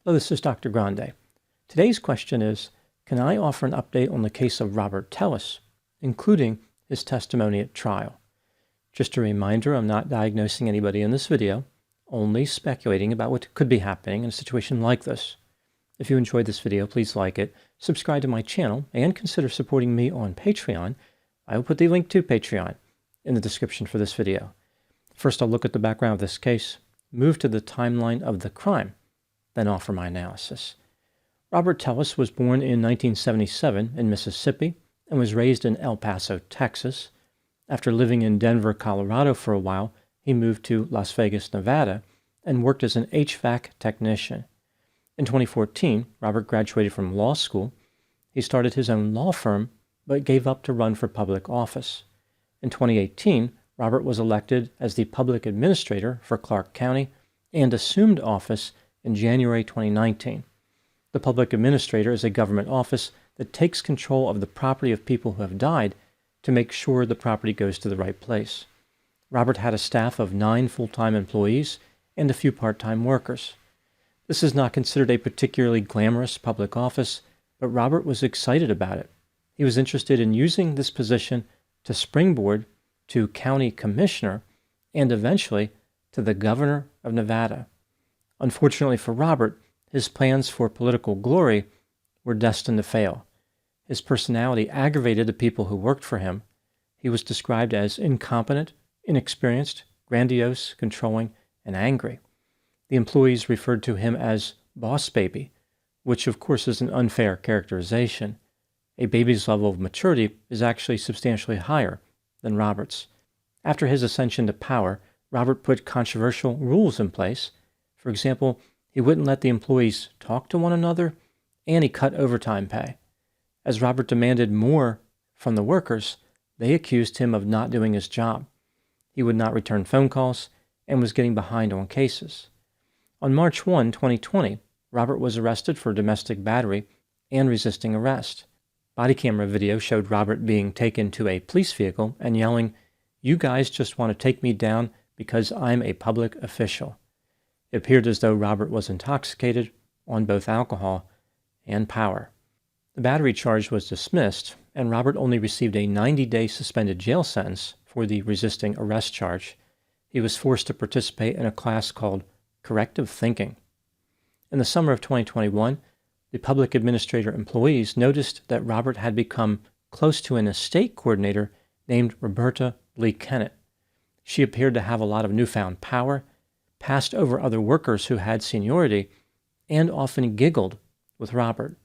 Hello, this is Dr. Grande. Today's question is, can I offer an update on the case of Robert Tellis, including his testimony at trial? Just a reminder, I'm not diagnosing anybody in this video, only speculating about what could be happening in a situation like this. If you enjoyed this video, please like it, subscribe to my channel, and consider supporting me on Patreon. I will put the link to Patreon in the description for this video. First, I'll look at the background of this case, move to the timeline of the crime, then offer my analysis. Robert Tellis was born in 1977 in Mississippi and was raised in El Paso, Texas. After living in Denver, Colorado for a while, he moved to Las Vegas, Nevada, and worked as an HVAC technician. In 2014, Robert graduated from law school. He started his own law firm, but gave up to run for public office. In 2018, Robert was elected as the public administrator for Clark County and assumed office in January 2019. The public administrator is a government office that takes control of the property of people who have died to make sure the property goes to the right place. Robert had a staff of 9 full-time employees and a few part-time workers. This is not considered a particularly glamorous public office, but Robert was excited about it. He was interested in using this position to springboard to county commissioner and eventually to the governor of Nevada. Unfortunately for Robert, his plans for political glory were destined to fail. His personality aggravated the people who worked for him. He was described as incompetent, inexperienced, grandiose, controlling, and angry. The employees referred to him as boss baby, which of course is an unfair characterization. A baby's level of maturity is actually substantially higher than Robert's. After his ascension to power, Robert put controversial rules in place. For example, he wouldn't let the employees talk to one another, and he cut overtime pay. As Robert demanded more from the workers, they accused him of not doing his job. He would not return phone calls and was getting behind on cases. On March 1, 2020, Robert was arrested for domestic battery and resisting arrest. Body camera video showed Robert being taken to a police vehicle and yelling, "You guys just want to take me down because I'm a public official." It appeared as though Robert was intoxicated on both alcohol and power. The battery charge was dismissed, and Robert only received a 90-day suspended jail sentence for the resisting arrest charge. He was forced to participate in a class called Corrective Thinking. In the summer of 2021, the public administrator employees noticed that Robert had become close to an estate coordinator named Roberta Lee Kennett. She appeared to have a lot of newfound power, passed over other workers who had seniority, and often giggled with Robert.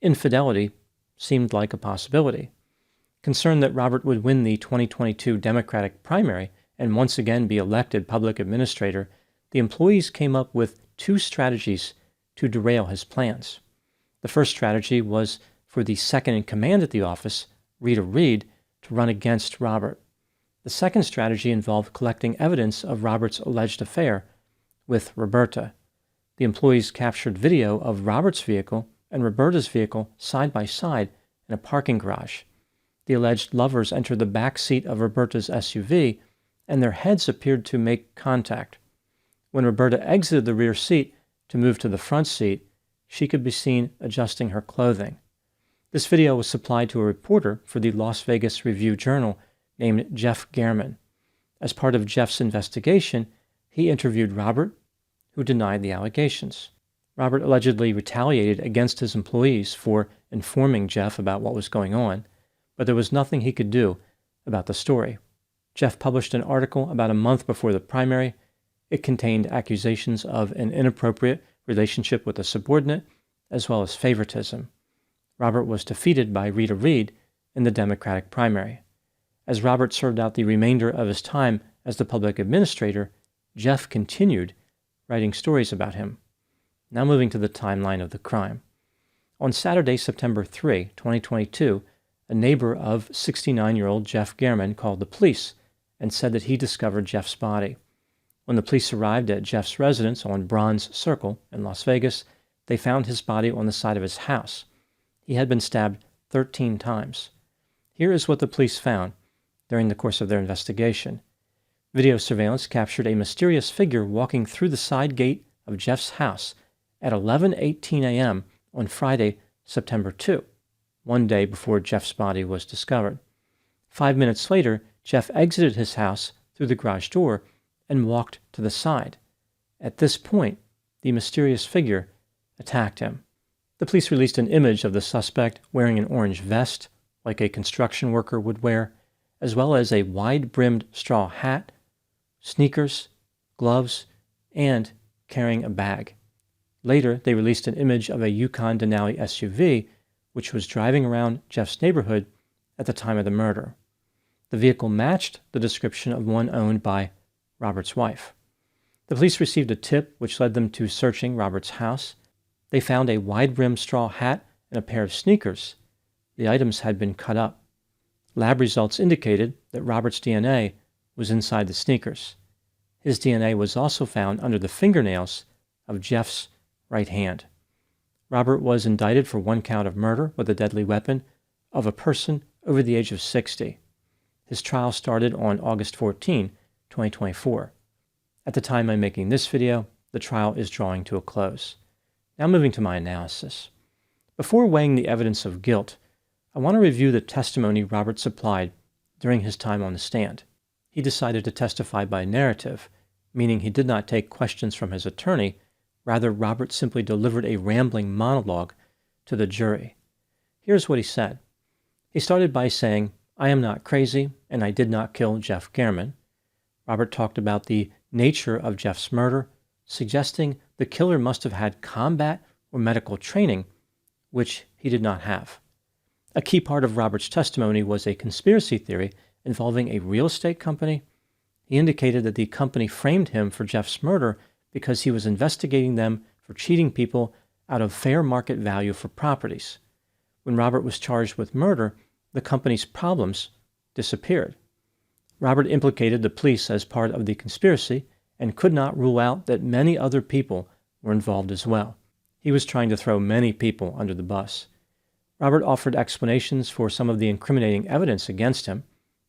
Infidelity seemed like a possibility. Concerned that Robert would win the 2022 Democratic primary and once again be elected public administrator, the employees came up with 2 strategies to derail his plans. The first strategy was for the second in command at the office, Rita Reed, to run against Robert. The second strategy involved collecting evidence of Robert's alleged affair with Roberta. The employees captured video of Robert's vehicle and Roberta's vehicle side by side in a parking garage. The alleged lovers entered the back seat of Roberta's SUV, and their heads appeared to make contact. When Roberta exited the rear seat to move to the front seat, she could be seen adjusting her clothing. This video was supplied to a reporter for the Las Vegas Review-Journal named Jeff Gehrman. As part of Jeff's investigation, he interviewed Robert, who denied the allegations. Robert allegedly retaliated against his employees for informing Jeff about what was going on, but there was nothing he could do about the story. Jeff published an article about a month before the primary. It contained accusations of an inappropriate relationship with a subordinate, as well as favoritism. Robert was defeated by Rita Reed in the Democratic primary. As Robert served out the remainder of his time as the public administrator, Jeff continued writing stories about him. Now moving to the timeline of the crime. On Saturday, September 3, 2022, a neighbor of 69-year-old Jeff Gehrman called the police and said that he discovered Jeff's body. When the police arrived at Jeff's residence on Bronze Circle in Las Vegas, they found his body on the side of his house. He had been stabbed 13 times. Here is what the police found during the course of their investigation. Video surveillance captured a mysterious figure walking through the side gate of Jeff's house at 11:18 a.m. on Friday, September 2, one day before Jeff's body was discovered. 5 minutes later, Jeff exited his house through the garage door and walked to the side. At this point, the mysterious figure attacked him. The police released an image of the suspect wearing an orange vest, like a construction worker would wear, as well as a wide-brimmed straw hat, sneakers, gloves, and carrying a bag. Later, they released an image of a Yukon Denali SUV, which was driving around Jeff's neighborhood at the time of the murder. The vehicle matched the description of one owned by Robert's wife. The police received a tip which led them to searching Robert's house. They found a wide-brimmed straw hat and a pair of sneakers. The items had been cut up. Lab results indicated that Robert's DNA was inside the sneakers. His DNA was also found under the fingernails of Jeff's right hand. Robert was indicted for one count of murder with a deadly weapon of a person over the age of 60. His trial started on August 14, 2024. At the time I'm making this video, the trial is drawing to a close. Now moving to my analysis. Before weighing the evidence of guilt, I want to review the testimony Robert supplied during his time on the stand. He decided to testify by narrative, meaning he did not take questions from his attorney. Rather, Robert simply delivered a rambling monologue to the jury. Here's what he said. He started by saying, "I am not crazy, and I did not kill Jeff German." Robert talked about the nature of Jeff's murder, suggesting the killer must have had combat or medical training, which he did not have. A key part of Robert's testimony was a conspiracy theory involving a real estate company. He indicated that the company framed him for Jeff's murder because he was investigating them for cheating people out of fair market value for properties. When Robert was charged with murder, the company's problems disappeared. Robert implicated the police as part of the conspiracy and could not rule out that many other people were involved as well. He was trying to throw many people under the bus. Robert offered explanations for some of the incriminating evidence against him.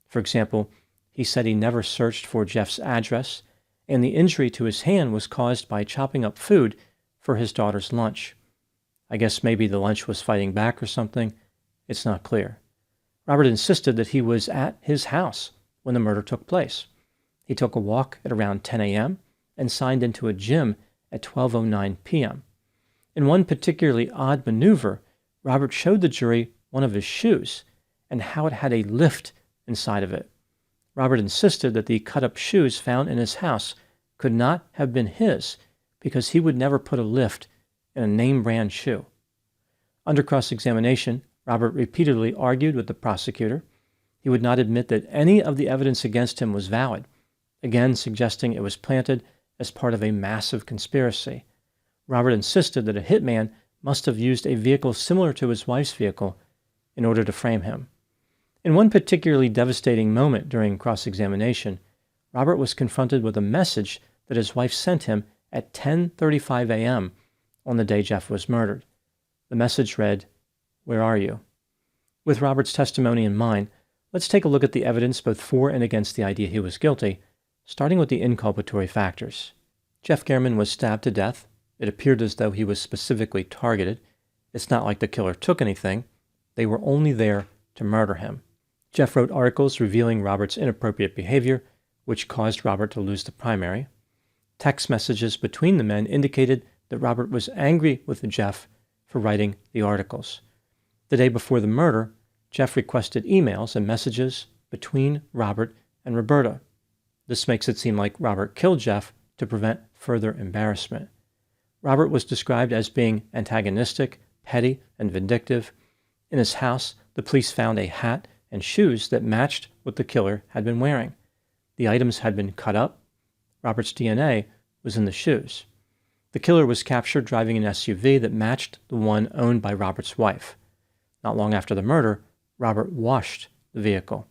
For example, he said he never searched for Jeff's address, and the injury to his hand was caused by chopping up food for his daughter's lunch. I guess maybe the lunch was fighting back or something. It's not clear. Robert insisted that he was at his house when the murder took place. He took a walk at around 10 a.m. and signed into a gym at 12:09 p.m. In one particularly odd maneuver, Robert showed the jury one of his shoes and how it had a lift inside of it. Robert insisted that the cut-up shoes found in his house could not have been his because he would never put a lift in a name-brand shoe. Under cross-examination, Robert repeatedly argued with the prosecutor. He would not admit that any of the evidence against him was valid, again suggesting it was planted as part of a massive conspiracy. Robert insisted that a hitman must have used a vehicle similar to his wife's vehicle in order to frame him. In one particularly devastating moment during cross-examination, Robert was confronted with a message that his wife sent him at 10:35 a.m. on the day Jeff was murdered. The message read, "Where are you?" With Robert's testimony in mind, let's take a look at the evidence both for and against the idea he was guilty, starting with the inculpatory factors. Jeff German was stabbed to death. It appeared as though he was specifically targeted. It's not like the killer took anything. They were only there to murder him. Jeff wrote articles revealing Robert's inappropriate behavior, which caused Robert to lose the primary. Text messages between the men indicated that Robert was angry with Jeff for writing the articles. The day before the murder, Jeff requested emails and messages between Robert and Roberta. This makes it seem like Robert killed Jeff to prevent further embarrassment. Robert was described as being antagonistic, petty, and vindictive. In his house, the police found a hat and shoes that matched what the killer had been wearing. The items had been cut up. Robert's DNA was in the shoes. The killer was captured driving an SUV that matched the one owned by Robert's wife. Not long after the murder, Robert washed the vehicle.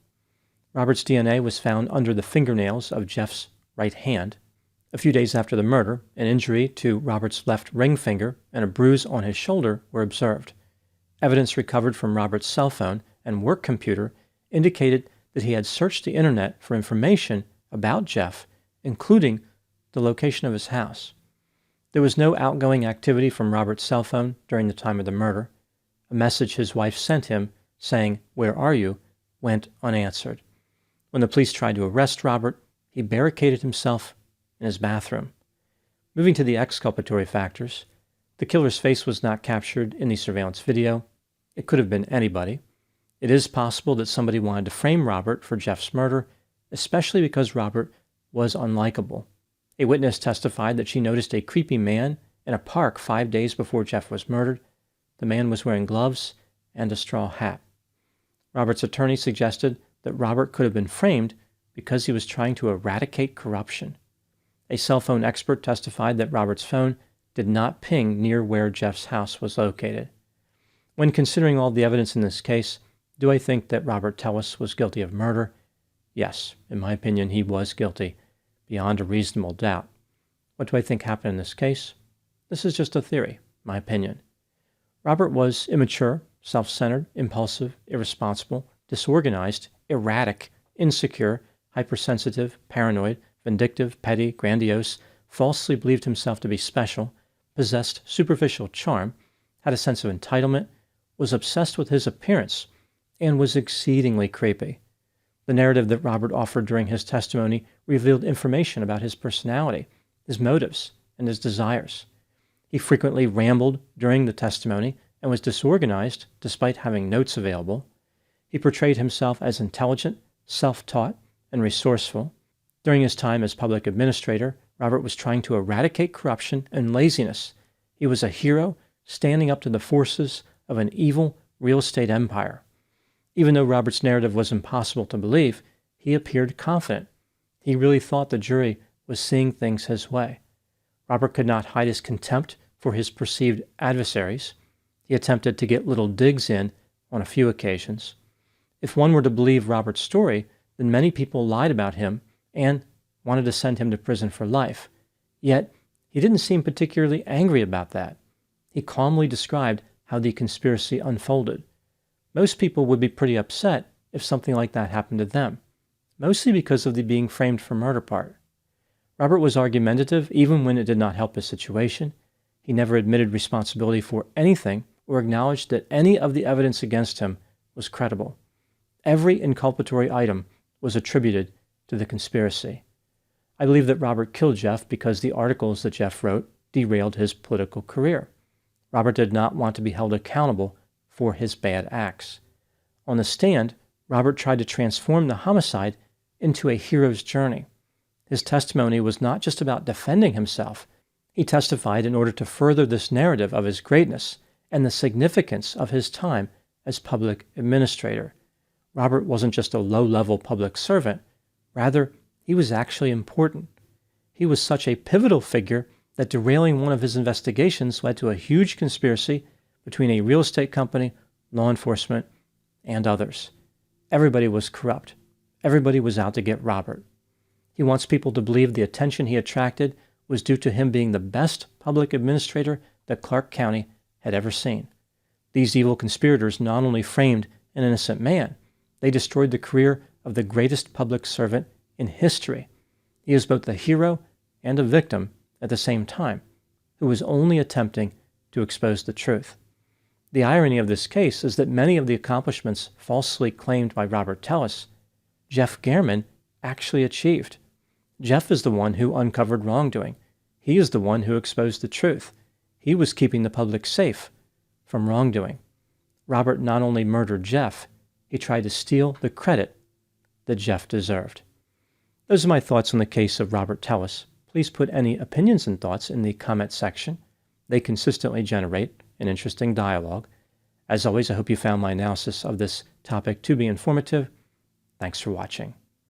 Robert's DNA was found under the fingernails of Jeff's right hand. A few days after the murder, an injury to Robert's left ring finger and a bruise on his shoulder were observed. Evidence recovered from Robert's cell phone and work computer indicated that he had searched the internet for information about Jeff, including the location of his house. There was no outgoing activity from Robert's cell phone during the time of the murder. A message his wife sent him saying, "Where are you?" went unanswered. When the police tried to arrest Robert, he barricaded himself in his bathroom. Moving to the exculpatory factors, the killer's face was not captured in the surveillance video. It could have been anybody. It is possible that somebody wanted to frame Robert for Jeff's murder, especially because Robert was unlikable. A witness testified that she noticed a creepy man in a park 5 days before Jeff was murdered. The man was wearing gloves and a straw hat. Robert's attorney suggested that Robert could have been framed because he was trying to eradicate corruption. A cell phone expert testified that Robert's phone did not ping near where Jeff's house was located. When considering all the evidence in this case, do I think that Robert Tellis was guilty of murder? Yes, in my opinion, he was guilty, beyond a reasonable doubt. What do I think happened in this case? This is just a theory, my opinion. Robert was immature, self-centered, impulsive, irresponsible, disorganized, erratic, insecure, hypersensitive, paranoid, vindictive, petty, grandiose, falsely believed himself to be special, possessed superficial charm, had a sense of entitlement, was obsessed with his appearance, and was exceedingly creepy. The narrative that Robert offered during his testimony revealed information about his personality, his motives, and his desires. He frequently rambled during the testimony and was disorganized despite having notes available. He portrayed himself as intelligent, self-taught, and resourceful. During his time as public administrator, Robert was trying to eradicate corruption and laziness. He was a hero standing up to the forces of an evil real estate empire. Even though Robert's narrative was impossible to believe, he appeared confident. He really thought the jury was seeing things his way. Robert could not hide his contempt for his perceived adversaries. He attempted to get little digs in on a few occasions. If one were to believe Robert's story, then many people lied about him and wanted to send him to prison for life. Yet, he didn't seem particularly angry about that. He calmly described how the conspiracy unfolded. Most people would be pretty upset if something like that happened to them, mostly because of the being framed for murder part. Robert was argumentative even when it did not help his situation. He never admitted responsibility for anything or acknowledged that any of the evidence against him was credible. Every inculpatory item was attributed to the conspiracy. I believe that Robert killed Jeff because the articles that Jeff wrote derailed his political career. Robert did not want to be held accountable for his bad acts. On the stand, Robert tried to transform the homicide into a hero's journey. His testimony was not just about defending himself. He testified in order to further this narrative of his greatness and the significance of his time as public administrator. Robert wasn't just a low-level public servant. Rather, he was actually important. He was such a pivotal figure that derailing one of his investigations led to a huge conspiracy between a real estate company, law enforcement, and others. Everybody was corrupt. Everybody was out to get Robert. He wants people to believe the attention he attracted was due to him being the best public administrator that Clark County had ever seen. These evil conspirators not only framed an innocent man, they destroyed the career of the greatest public servant in history. He is both a hero and a victim at the same time, who was only attempting to expose the truth. The irony of this case is that many of the accomplishments falsely claimed by Robert Tellis, Jeff Gehrman actually achieved. Jeff is the one who uncovered wrongdoing. He is the one who exposed the truth. He was keeping the public safe from wrongdoing. Robert not only murdered Jeff, he tried to steal the credit that Jeff deserved. Those are my thoughts on the case of Robert Tellis. Please put any opinions and thoughts in the comment section. They consistently generate an interesting dialogue. As always, I hope you found my analysis of this topic to be informative. Thanks for watching.